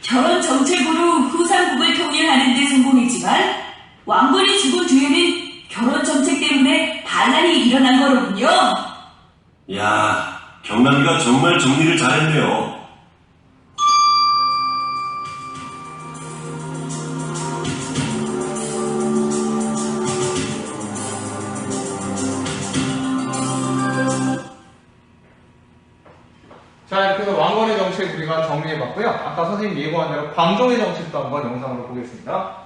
결혼 정책으로 후삼국을 통일하는 데 성공했지만 왕건이 죽은 뒤에는 결혼 정책 때문에 반란이 일어난 거로군요. 이야, 경남이가 정말 정리를 잘했네요. 자, 이렇게 해서 왕건의 정책 우리가 정리해봤고요. 아까 선생님 예고한 대로 광종의 정책도 한번 영상으로 보겠습니다.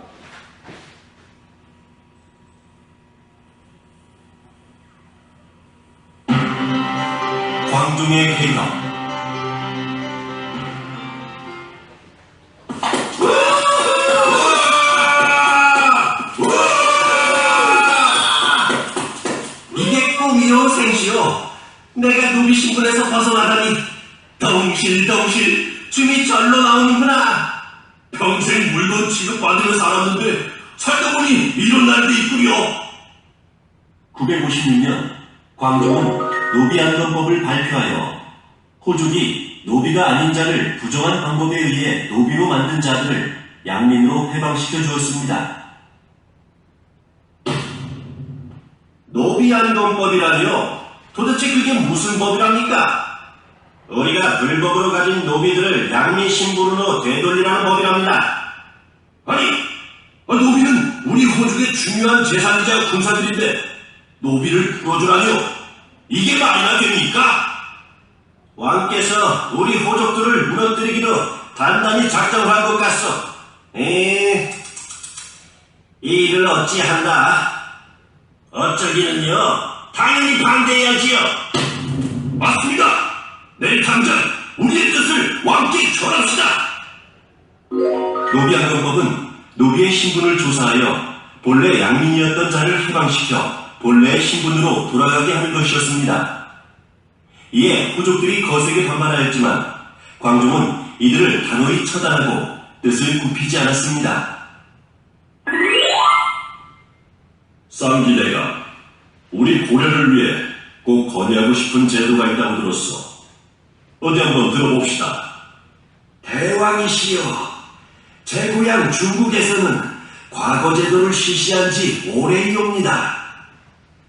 광종의 개혁. 이게 꿈이요 생시요. 내가 노비 신분에서 벗어나다니 덩실덩실 춤이 절로 나오는구나. 평생 물건 취급받으며 살았는데 살다 보니 이런 날도 있구려. 956년 광종은 노비안건법을 발표하여 호족이 노비가 아닌 자를 부정한 방법에 의해 노비로 만든 자들을 양민으로 해방시켜 주었습니다. 노비안건법이라니요? 도대체 그게 무슨 법이랍니까? 우리가 불법으로 가진 노비들을 양민 신분으로 되돌리라는 법이랍니다. 아니, 노비는 우리 호족의 중요한 재산이자 군사들인데 노비를 풀어주라니요? 이게 말이나 됩니까? 왕께서 우리 호족들을 무너뜨리기로 단단히 작정한 것 같소. 이를 어찌한다? 어쩌기는요, 당연히 반대해야지요. 맞습니다. 내일 당장 우리의 뜻을 왕께 전합시다. 노비안건법은 노비의 신분을 조사하여 본래 양민이었던 자를 해방시켜 본래의 신분으로 돌아가게 하는 것이었습니다. 이에 호족들이 거세게 반발하였지만 광종은 이들을 단호히 처단하고 뜻을 굽히지 않았습니다. 쌍기대가 우리 고려를 위해 꼭 건의하고 싶은 제도가 있다고 들었어. 어디 한번 들어봅시다. 대왕이시여, 제 고향 중국에서는 과거 제도를 실시한 지 오래이옵니다.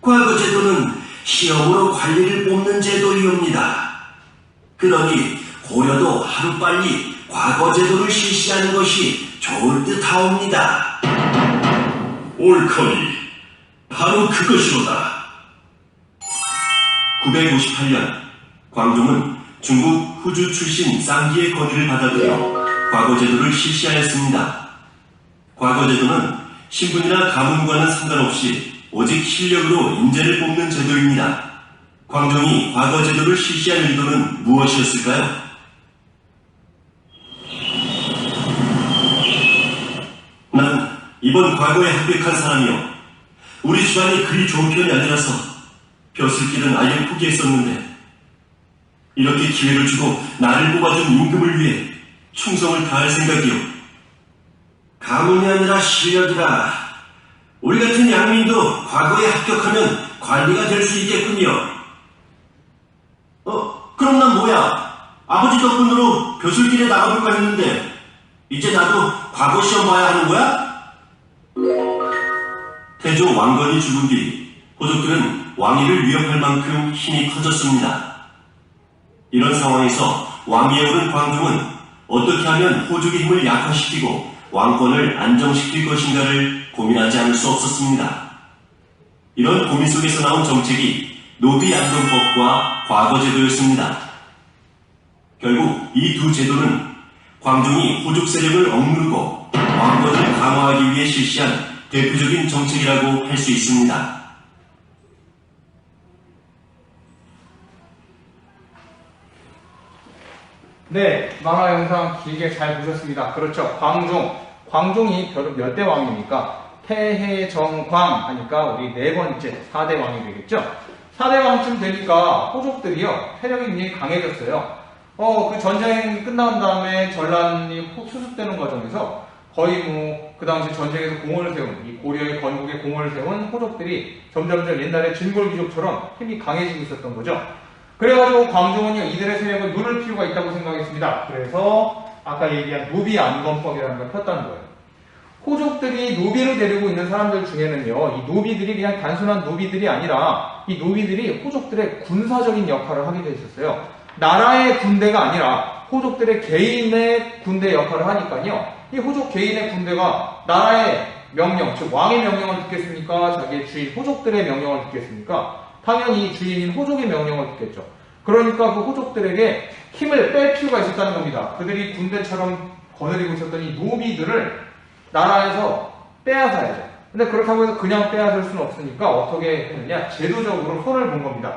과거 제도는 시험으로 관리를 뽑는 제도이옵니다. 그러니 고려도 하루빨리 과거 제도를 실시하는 것이 좋을 듯하옵니다. 옳거니 바로 그것이로다. 958년 광종은 중국 후주 출신 쌍기의 건의를 받아들여 과거 제도를 실시하였습니다. 과거 제도는 신분이나 가문과는 상관없이 오직 실력으로 인재를 뽑는 제도입니다. 광종이 과거 제도를 실시한 의도는 무엇이었을까요? 난 이번 과거에 합격한 사람이요. 우리 집안이 그리 좋은 편이 아니라서 벼슬길은 아예 포기했었는데 이렇게 기회를 주고 나를 뽑아준 임금을 위해 충성을 다할 생각이요. 가문이 아니라 실력이라. 우리 같은 양민도 과거에 합격하면 관리가 될 수 있겠군요. 그럼 난 뭐야? 아버지 덕분으로 벼슬길에 나가볼까 했는데 이제 나도 과거 시험 봐야 하는 거야? 태조 왕건이 죽은 뒤 호족들은 왕위를 위협할 만큼 힘이 커졌습니다. 이런 상황에서 왕위에 오른 광종은 어떻게 하면 호족의 힘을 약화시키고 왕권을 안정시킬 것인가를 고민하지 않을 수 없었습니다. 이런 고민 속에서 나온 정책이 노비안정법과 과거제도였습니다. 결국 이 두 제도는 광종이 호족 세력을 억누르고 왕권을 강화하기 위해 실시한 대표적인 정책이라고 할 수 있습니다. 네, 만화 영상 길게 잘 보셨습니다. 그렇죠. 광종이 몇 대 왕입니까? 태해정광 하니까 우리 네 번째 4대 왕이 되겠죠. 4대 왕쯤 되니까 호족들이요, 세력이 굉장히 강해졌어요. 그 전쟁 끝난 다음에 전란이 수습되는 과정에서 거의 그 당시 전쟁에서 공을 세운, 이 고려의 건국에 공을 세운 호족들이 점점 옛날에 진골귀족처럼 힘이 강해지고 있었던 거죠. 그래가지고 광종은요, 이들의 세력을 누를 필요가 있다고 생각했습니다. 그래서 아까 얘기한 노비안건법이라는 걸 폈다는 거예요. 호족들이 노비를 데리고 있는 사람들 중에는요, 이 노비들이 그냥 단순한 노비들이 아니라 이 노비들이 호족들의 군사적인 역할을 하게 돼 있었어요. 나라의 군대가 아니라 호족들의 개인의 군대 역할을 하니까요, 이 호족 개인의 군대가 나라의 명령, 즉 왕의 명령을 듣겠습니까? 자기의 주인 호족들의 명령을 듣겠습니까? 당연히 주인인 호족의 명령을 듣겠죠. 그러니까 그 호족들에게 힘을 뺄 필요가 있었다는 겁니다. 그들이 군대처럼 거느리고 있었던 이 노비들을 나라에서 빼앗아야죠. 근데 그렇다고 해서 그냥 빼앗을 수는 없으니까 어떻게 했느냐? 제도적으로 손을 본 겁니다.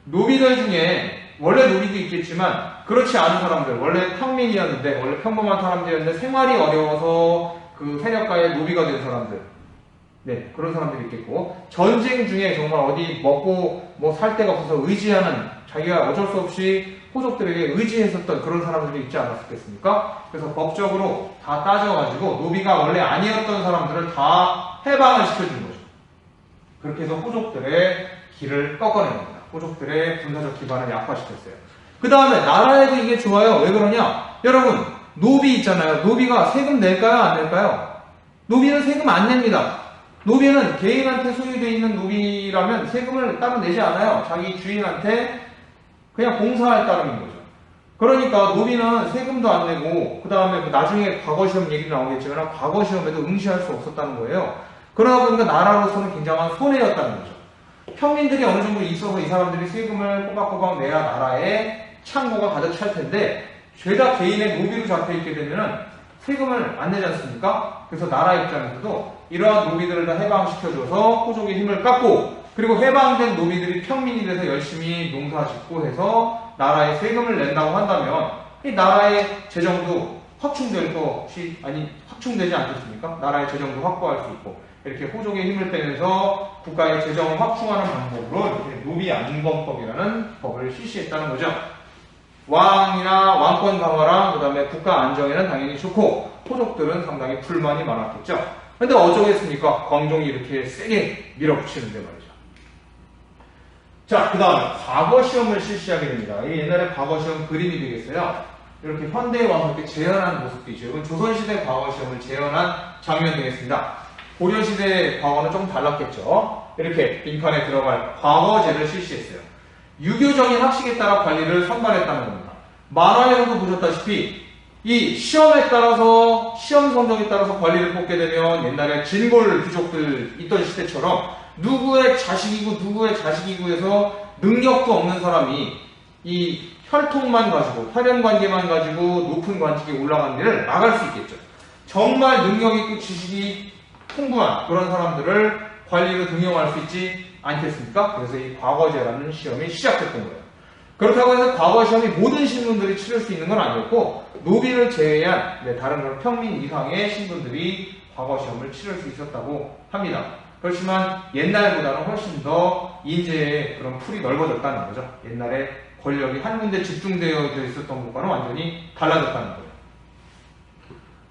노비들 중에 원래 노비도 있겠지만 그렇지 않은 사람들, 원래 평민이었는데, 원래 평범한 사람들이었는데 생활이 어려워서 그 세력가의 노비가 된 사람들, 네, 그런 사람들이 있겠고, 전쟁 중에 정말 어디 먹고 살 데가 없어서 의지하는, 자기가 어쩔 수 없이 호족들에게 의지했었던 그런 사람들이 있지 않았겠습니까? 그래서 법적으로 다 따져가지고 노비가 원래 아니었던 사람들을 다 해방을 시켜준 거죠. 그렇게 해서 호족들의 길을 꺾어낸 겁니다. 호족들의 군사적 기반을 약화시켰어요. 그 다음에 나라에도 이게 좋아요. 왜 그러냐? 여러분, 노비 있잖아요. 노비가 세금 낼까요? 안 낼까요? 노비는 세금 안 냅니다. 노비는 개인한테 소유되어 있는 노비라면 세금을 따로 내지 않아요. 자기 주인한테 그냥 봉사할 따름인 거죠. 그러니까 노비는 세금도 안 내고, 그 다음에 나중에 과거 시험 얘기 나오겠지만 과거 시험에도 응시할 수 없었다는 거예요. 그러다 보니까 나라로서는 굉장한 손해였다는 거죠. 평민들이 어느 정도 있어서 이 사람들이 세금을 꼬박꼬박 내야 나라에 창고가 가득 찰 텐데, 죄다 개인의 노비로 잡혀 있게 되면 세금을 안 내지 않습니까? 그래서 나라 입장에서도 이러한 노비들을 다 해방시켜줘서 호족의 힘을 깎고, 그리고 해방된 노비들이 평민이 돼서 열심히 농사 짓고 해서 나라에 세금을 낸다고 한다면 이 나라의 재정도 확충되지 않겠습니까? 나라의 재정도 확보할 수 있고, 이렇게 호족의 힘을 빼면서 국가의 재정을 확충하는 방법으로 이렇게 노비안건법이라는 법을 실시했다는 거죠. 왕이나 왕권 강화랑 그 다음에 국가 안정에는 당연히 좋고, 호족들은 상당히 불만이 많았겠죠. 근데 어쩌겠습니까? 광종이 이렇게 세게 밀어붙이는데 말이죠. 자, 그 다음에 과거 시험을 실시하게 됩니다. 이 옛날에 과거 시험 그림이 되겠어요. 이렇게 현대에 와서 이렇게 재현한 모습도 있죠. 이건 조선시대 과거 시험을 재현한 장면 되겠습니다. 고려시대 과거는 좀 달랐겠죠. 이렇게 빈칸에 들어갈 과거제를 실시했어요. 유교적인 학식에 따라 관리를 선발했다는 겁니다. 만화에서도 보셨다시피 이 시험에 따라서 시험 성적에 따라서 관리를 뽑게 되면 옛날에 진골 귀족들 있던 시대처럼 누구의 자식이고 누구의 자식이고 해서 능력도 없는 사람이 이 혈통만 가지고 혈연관계만 가지고 높은 관직에 올라가는 일을 막을 수 있겠죠. 정말 능력 있고 지식이 풍부한 그런 사람들을 관리로 등용할 수 있지 않겠습니까? 그래서 이 과거제라는 시험이 시작됐던 거예요. 그렇다고 해서 과거 시험이 모든 신분들이 치를 수 있는 건 아니었고 노비를 제외한 다른 그런 평민 이상의 신분들이 과거 시험을 치를 수 있었다고 합니다. 그렇지만 옛날보다는 훨씬 더 인재의 그런 풀이 넓어졌다는 거죠. 옛날에 권력이 한 군데 집중되어 있었던 것과는 완전히 달라졌다는 거예요.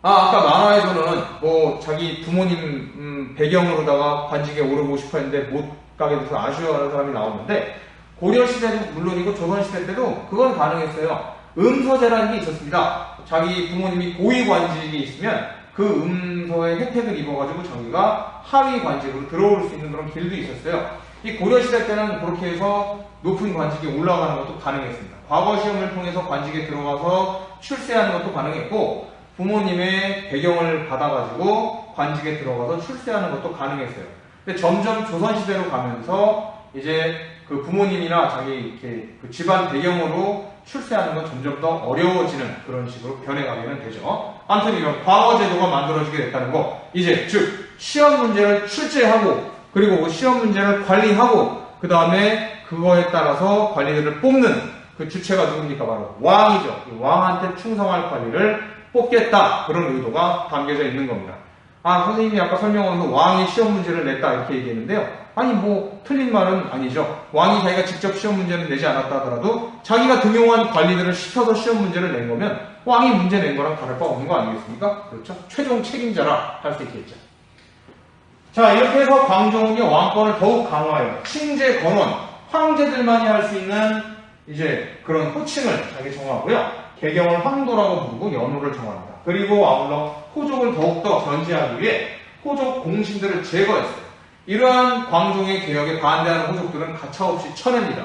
아까 만화에서는 뭐 자기 부모님 배경으로다가 관직에 오르고 싶어 했는데 못 가게 돼서 아쉬워하는 사람이 나오는데 고려시대도 물론이고 조선시대 때도 그건 가능했어요. 음서제라는 게 있었습니다. 자기 부모님이 고위 관직에 있으면 그 음서의 혜택을 입어가지고 자기가 하위 관직으로 들어올 수 있는 그런 길도 있었어요. 이 고려시대 때는 그렇게 해서 높은 관직에 올라가는 것도 가능했습니다. 과거 시험을 통해서 관직에 들어가서 출세하는 것도 가능했고 부모님의 배경을 받아가지고 관직에 들어가서 출세하는 것도 가능했어요. 근데 점점 조선시대로 가면서 이제 그 부모님이나 자기 이렇게 그 집안 배경으로 출세하는 건 점점 더 어려워지는 그런 식으로 변해가게 되죠. 아무튼 이런 과거 제도가 만들어지게 됐다는 거, 이제 즉 시험 문제를 출제하고 그리고 그 시험 문제를 관리하고 그 다음에 그거에 따라서 관리들을 뽑는 그 주체가 누굽니까? 바로 왕이죠. 이 왕한테 충성할 관리를 뽑겠다, 그런 의도가 담겨져 있는 겁니다. 선생님이 아까 설명하면서 왕이 시험 문제를 냈다 이렇게 얘기했는데요. 아니 뭐 틀린 말은 아니죠. 왕이 자기가 직접 시험 문제를 내지 않았다 하더라도 자기가 등용한 관리들을 시켜서 시험 문제를 낸 거면 왕이 문제 낸 거랑 다를 바 없는 거 아니겠습니까? 그렇죠? 최종 책임자라 할 수 있겠죠. 자, 이렇게 해서 광종은요 왕권을 더욱 강화해요. 칭제, 건원, 황제들만이 할 수 있는 이제 그런 호칭을 자기 정하고요. 개경을 황도라고 부르고 연호를 정합니다. 그리고 아울러 호족을 더욱더 견제하기 위해 호족 공신들을 제거했어요. 이러한 광종의 개혁에 반대하는 호족들은 가차없이 쳐냅니다.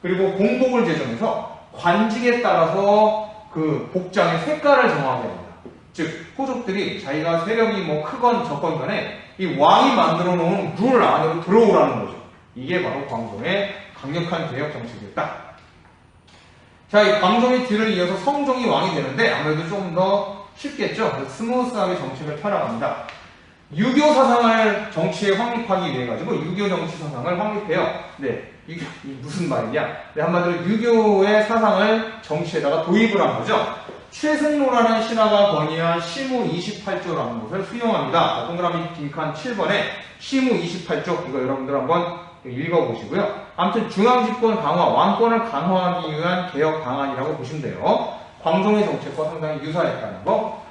그리고 공복을 제정해서 관직에 따라서 그 복장의 색깔을 정하게 합니다. 즉 호족들이 자기가 세력이 뭐 크건 적건 간에 이 왕이 만들어 놓은 룰 안으로 들어오라는 거죠. 이게 바로 광종의 강력한 개혁 정책이었다. 자, 이 광종의 뒤를 이어서 성종이 왕이 되는데 아무래도 좀 더 쉽겠죠. 그래서 스무스하게 정책을 펴나갑니다. 유교 사상을 정치에 확립하기 위해 가지고 유교 정치 사상을 확립해요. 네, 이게 무슨 말이냐? 네, 한마디로 유교의 사상을 정치에다가 도입을 한 거죠. 최승로라는 신하가 건의한 시무 28조라는 것을 수용합니다. 동그라미 빈칸 7번에 시무 28조, 이거 여러분들 한번 읽어보시고요. 아무튼 중앙집권 강화, 왕권을 강화하기 위한 개혁 방안이라고 보시면 돼요. 광종의 정책과 상당히 유사했다는 거.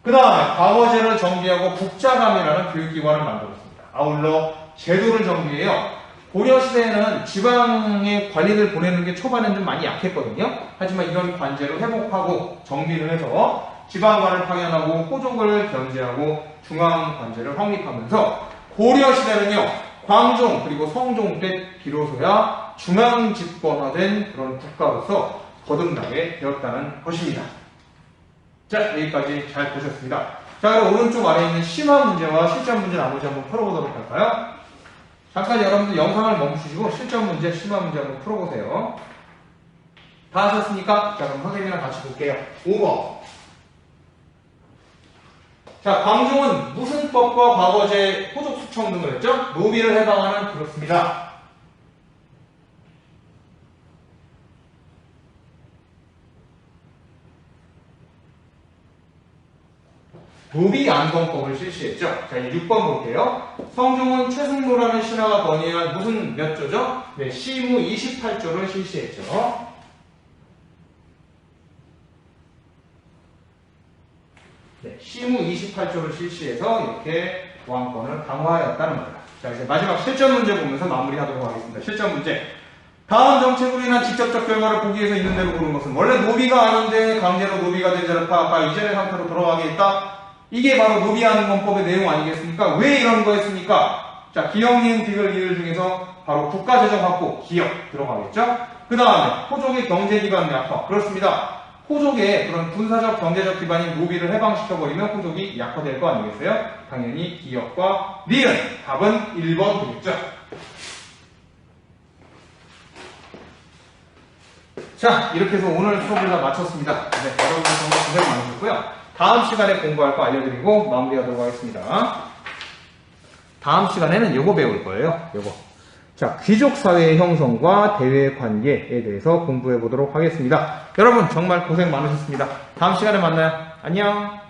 그 다음에 과거제를 정비하고 국자감이라는 교육기관을 만들었습니다. 아울러 제도를 정비해요. 고려시대에는 지방의 관리들 보내는 게 초반에는 좀 많이 약했거든요. 하지만 이런 관제를 회복하고 정비를 해서 지방관을 파견하고 호족을 견제하고 중앙관제를 확립하면서 고려시대는요, 광종 그리고 성종 때 비로소야 중앙집권화된 그런 국가로서 거듭나게 되었다는 것입니다. 자, 여기까지 잘 보셨습니다. 자, 그럼 오른쪽 아래에 있는 심화 문제와 실전 문제 나머지 한번 풀어보도록 할까요? 잠깐 여러분들 영상을 멈추시고 실전 문제, 심화 문제 한번 풀어보세요. 다 하셨습니까? 자, 그럼 선생님이랑 같이 볼게요. 5번. 자, 광종은 무슨 법과 과거제, 호족 수청 등을 했죠? 노비를 해방하는, 그렇습니다. 노비 안건법을 실시했죠. 자, 이제 6번 볼게요. 성종은 최승로라는 신하가 건의한 무슨 몇 조죠? 네, 시무 28조를 실시했죠. 네, 시무 28조를 실시해서 이렇게 왕권을 강화하였다는 겁니다. 자, 이제 마지막 실전 문제 보면서 마무리하도록 하겠습니다. 실전 문제. 다음 정책으로 인한 직접적 결과를 보기 위해서 있는 대로 고른 것은 원래 노비가 아닌데 강제로 노비가 된 자를 파악하 이전의 상태로 돌아가게 했다. 이게 바로 노비하는 문법의 내용 아니겠습니까? 왜 이런 거였습니까? 자, 기역, 니은, 디귿, 리을 중에서 바로 국가재정 확보, 기역 들어가겠죠? 그 다음에 호족의 경제기반 약화. 그렇습니다. 호족의 그런 군사적, 경제적 기반인 노비를 해방시켜버리면 호족이 약화될 거 아니겠어요? 당연히 기역과 니은. 답은 1번 되겠죠? 자, 이렇게 해서 오늘 수업을 다 마쳤습니다. 네, 여러분들 정말 고생 많으셨고요. 다음 시간에 공부할 거 알려드리고 마무리하도록 하겠습니다. 다음 시간에는 요거 배울 거예요. 요거. 자, 귀족사회의 형성과 대외관계에 대해서 공부해 보도록 하겠습니다. 여러분 정말 고생 많으셨습니다. 다음 시간에 만나요. 안녕.